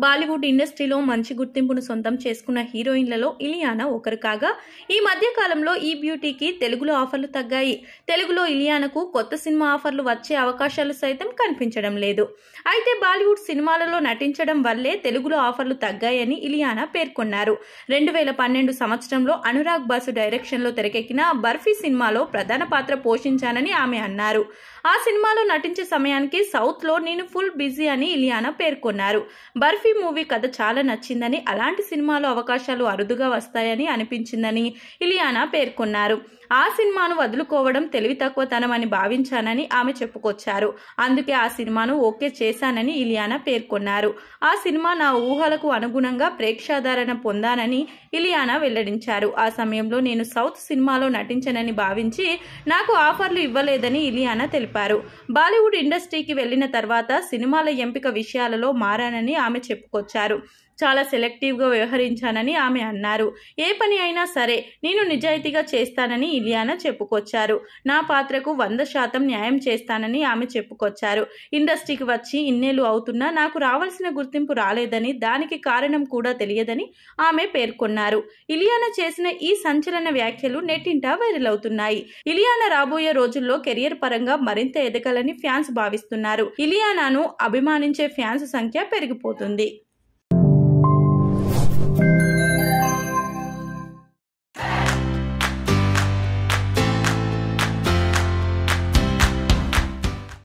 బాలీవుడ్ ఇండస్ట్రీలో మంచి గుర్తింపును సొంతం చేసుకున్న హీరోయిన్లలో ఇలియానా ఒకరు కాగా, ఈ మధ్య కాలంలో ఈ బ్యూటీకి తెలుగులో ఆఫర్లు తగ్గాయి. తెలుగులో ఇలియానాకు కొత్త సినిమా ఆఫర్లు వచ్చే అవకాశాలు సైతం కనిపించడం లేదు. అయితే బాలీవుడ్ సినిమాలలో నటించడం వల్లే తెలుగులో ఆఫర్లు తగ్గాయని ఇలియానా పేర్కొన్నారు. 2012 సంవత్సరంలో అనురాగ్ బాసు డైరెక్షన్లో తెరకెక్కిన బర్ఫీ సినిమాలో ప్రధాన పాత్ర పోషించానని ఆమె అన్నారు. ఆ సినిమాలో నటించే సమయానికి సౌత్ లో నేను ఫుల్ బిజీ అని ఇలియానా పేర్కొన్నారు. బర్ఫీ మూవీ కథ చాలా నచ్చిందని, అలాంటి సినిమాలో అవకాశాలు అరుదుగా వస్తాయని అనిపించిందని ఇలియానా పేర్కొన్నారు. ఆ సినిమాను వదులుకోవడం తెలివి తక్కువతనమని భావించానని ఆమె చెప్పుకొచ్చారు. అందుకే ఆ సినిమాను ఓకే చేశానని ఇలియానా పేర్కొన్నారు. ఆ సినిమా నా ఊహలకు అనుగుణంగా ప్రేక్షాదరణ పొందానని ఇలియానా వెల్లడించారు. ఆ సమయంలో నేను సౌత్ సినిమాలో నటించనని భావించి నాకు ఆఫర్లు ఇవ్వలేదని ఇలియానా తెలిపారు. బాలీవుడ్ ఇండస్ట్రీకి వెళ్లిన తర్వాత సినిమాల ఎంపిక విషయాలలో మారానని ఆమె చెప్పుకొచ్చారు. చాలా సెలెక్టివ్గా వ్యవహరించానని ఆమె అన్నారు. ఏ పని అయినా సరే నేను నిజాయితీగా చేస్తానని ఇలియానా చెప్పుకొచ్చారు. నా పాత్రకు 100% న్యాయం చేస్తానని ఆమె చెప్పుకొచ్చారు. ఇండస్ట్రీకి వచ్చి ఇన్నేళ్లు అవుతున్నా నాకు రావాల్సిన గుర్తింపు రాలేదని, దానికి కారణం కూడా తెలియదని ఆమె పేర్కొన్నారు. ఇలియానా చేసిన ఈ సంచలన వ్యాఖ్యలు నెట్టింట వైరల్ అవుతున్నాయి. ఇలియానా రాబోయే రోజుల్లో కెరియర్ పరంగా మరింత ఎదగాలని ఫ్యాన్స్ భావిస్తున్నారు. ఇలియానాను అభిమానించే ఫ్యాన్స్ సంఖ్య పెరిగిపోతుంది.